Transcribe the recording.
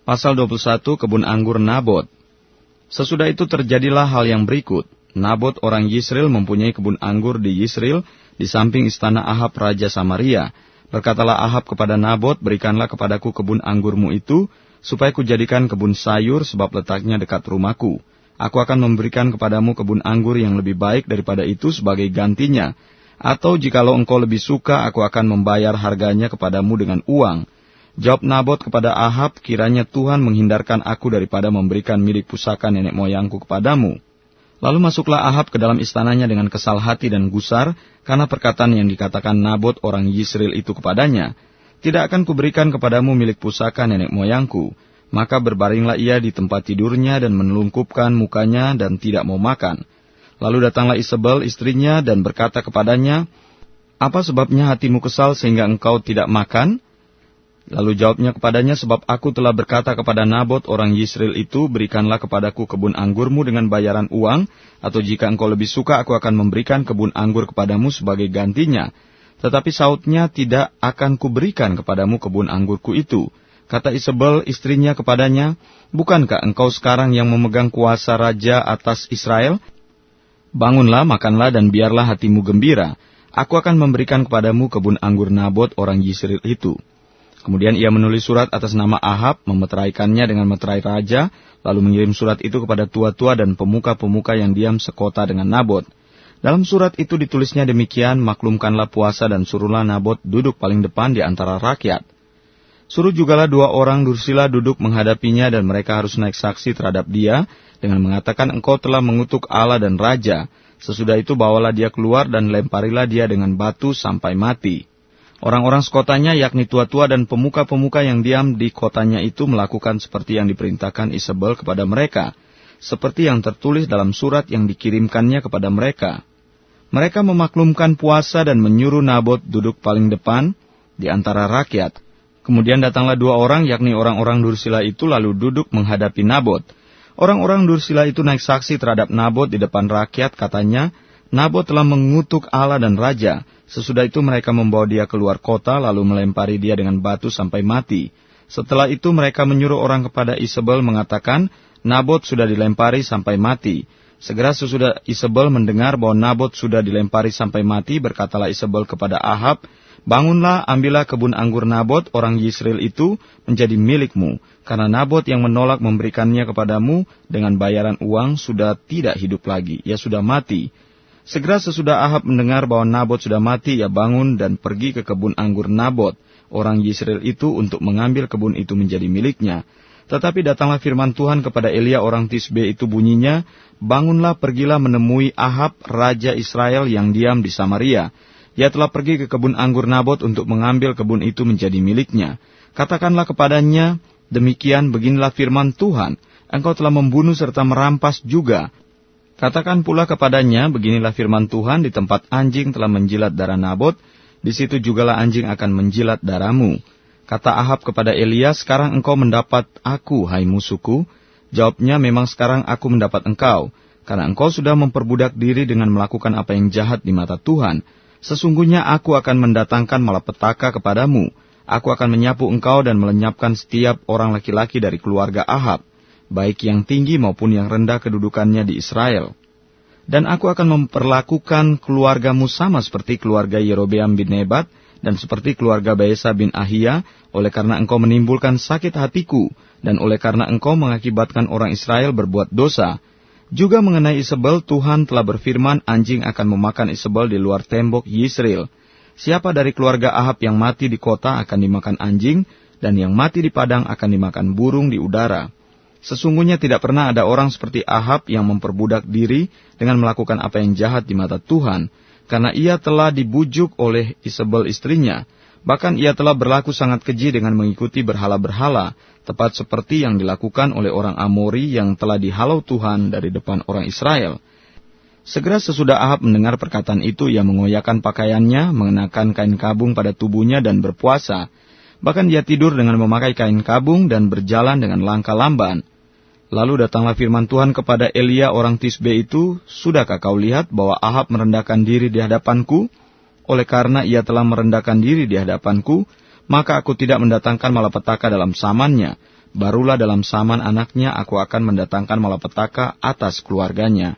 Pasal 21, kebun anggur Nabot. Sesudah itu terjadilah hal yang berikut. Nabot orang Yisrael mempunyai kebun anggur di Yisrael, di samping istana Ahab raja Samaria. Berkatalah Ahab kepada Nabot, berikanlah kepadaku kebun anggurmu itu, supaya kujadikan kebun sayur, sebab letaknya dekat rumahku. Aku akan memberikan kepadamu kebun anggur yang lebih baik daripada itu sebagai gantinya. Atau jikalau engkau lebih suka, aku akan membayar harganya kepadamu dengan uang. Jawab Nabot kepada Ahab, kiranya Tuhan menghindarkan aku daripada memberikan milik pusaka nenek moyangku kepadamu. Lalu masuklah Ahab ke dalam istananya dengan kesal hati dan gusar, karena perkataan yang dikatakan Nabot orang Yisrael itu kepadanya. Tidak akan kuberikan kepadamu milik pusaka nenek moyangku. Maka berbaringlah ia di tempat tidurnya dan menelungkupkan mukanya dan tidak mau makan. Lalu datanglah Isabel istrinya dan berkata kepadanya, apa sebabnya hatimu kesal sehingga engkau tidak makan? Lalu jawabnya kepadanya, sebab aku telah berkata kepada Nabot orang Yisrael itu, berikanlah kepadaku kebun anggurmu dengan bayaran uang, atau jika engkau lebih suka, aku akan memberikan kebun anggur kepadamu sebagai gantinya. Tetapi sautnya, tidak akan kuberikan kepadamu kebun anggurku itu. Kata Isabel istrinya kepadanya, bukankah engkau sekarang yang memegang kuasa raja atas Israel? Bangunlah, makanlah, dan biarlah hatimu gembira. Aku akan memberikan kepadamu kebun anggur Nabot orang Yisrael itu. Kemudian ia menulis surat atas nama Ahab, memeteraikannya dengan meterai raja, lalu mengirim surat itu kepada tua-tua dan pemuka-pemuka yang diam sekota dengan Nabot. Dalam surat itu ditulisnya demikian, maklumkanlah puasa dan suruhlah Nabot duduk paling depan di antara rakyat. Suruh jugalah 2 orang dursila duduk menghadapinya dan mereka harus naik saksi terhadap dia, dengan mengatakan engkau telah mengutuk Allah dan raja. Sesudah itu bawalah dia keluar dan lemparilah dia dengan batu sampai mati. Orang-orang sekotanya, yakni tua-tua dan pemuka-pemuka yang diam di kotanya itu melakukan seperti yang diperintahkan Isabel kepada mereka, seperti yang tertulis dalam surat yang dikirimkannya kepada mereka. Mereka memaklumkan puasa dan menyuruh Nabot duduk paling depan di antara rakyat. Kemudian datanglah 2 orang, yakni orang-orang dursila itu, lalu duduk menghadapi Nabot. Orang-orang dursila itu naik saksi terhadap Nabot di depan rakyat, katanya, Nabot telah mengutuk Allah dan raja. Sesudah itu mereka membawa dia keluar kota, lalu melempari dia dengan batu sampai mati. Setelah itu mereka menyuruh orang kepada Isabel mengatakan, Nabot sudah dilempari sampai mati. Segera sesudah Isabel mendengar bahwa Nabot sudah dilempari sampai mati, berkatalah Isabel kepada Ahab, bangunlah, ambillah kebun anggur Nabot orang Yisrael itu menjadi milikmu, karena Nabot yang menolak memberikannya kepadamu dengan bayaran uang sudah tidak hidup lagi, ia sudah mati. Segera sesudah Ahab mendengar bahwa Nabot sudah mati, ia bangun dan pergi ke kebun anggur Nabot orang Yisrael itu untuk mengambil kebun itu menjadi miliknya. Tetapi datanglah firman Tuhan kepada Elia orang Tisbe itu bunyinya, bangunlah, pergilah menemui Ahab raja Israel yang diam di Samaria. Ia telah pergi ke kebun anggur Nabot untuk mengambil kebun itu menjadi miliknya. Katakanlah kepadanya, demikian beginilah firman Tuhan, engkau telah membunuh serta merampas juga. Katakan pula kepadanya, beginilah firman Tuhan, di tempat anjing telah menjilat darah Nabot, di situ jugalah anjing akan menjilat darahmu. Kata Ahab kepada Elia, sekarang engkau mendapat aku, hai musuhku. Jawabnya, memang sekarang aku mendapat engkau, karena engkau sudah memperbudak diri dengan melakukan apa yang jahat di mata Tuhan. Sesungguhnya aku akan mendatangkan malapetaka kepadamu. Aku akan menyapu engkau dan melenyapkan setiap orang laki-laki dari keluarga Ahab, baik yang tinggi maupun yang rendah kedudukannya di Israel. Dan aku akan memperlakukan keluargamu sama seperti keluarga Yerobeam bin Nebat, dan seperti keluarga Baesa bin Ahia, oleh karena engkau menimbulkan sakit hatiku, dan oleh karena engkau mengakibatkan orang Israel berbuat dosa. Juga mengenai Isabel, Tuhan telah berfirman, anjing akan memakan Isabel di luar tembok Yisrael. Siapa dari keluarga Ahab yang mati di kota akan dimakan anjing, dan yang mati di padang akan dimakan burung di udara. Sesungguhnya tidak pernah ada orang seperti Ahab yang memperbudak diri dengan melakukan apa yang jahat di mata Tuhan, karena ia telah dibujuk oleh Isabel istrinya. Bahkan ia telah berlaku sangat keji dengan mengikuti berhala-berhala, tepat seperti yang dilakukan oleh orang Amori yang telah dihalau Tuhan dari depan orang Israel. Segera sesudah Ahab mendengar perkataan itu, ia mengoyakkan pakaiannya, mengenakan kain kabung pada tubuhnya dan berpuasa. Bahkan dia tidur dengan memakai kain kabung dan berjalan dengan langkah lamban. Lalu datanglah firman Tuhan kepada Elia orang Tisbe itu, sudahkah kau lihat bahwa Ahab merendahkan diri di hadapanku? Oleh karena ia telah merendahkan diri di hadapanku, maka aku tidak mendatangkan malapetaka dalam zamannya. barulah dalam zaman anaknya aku akan mendatangkan malapetaka atas keluarganya.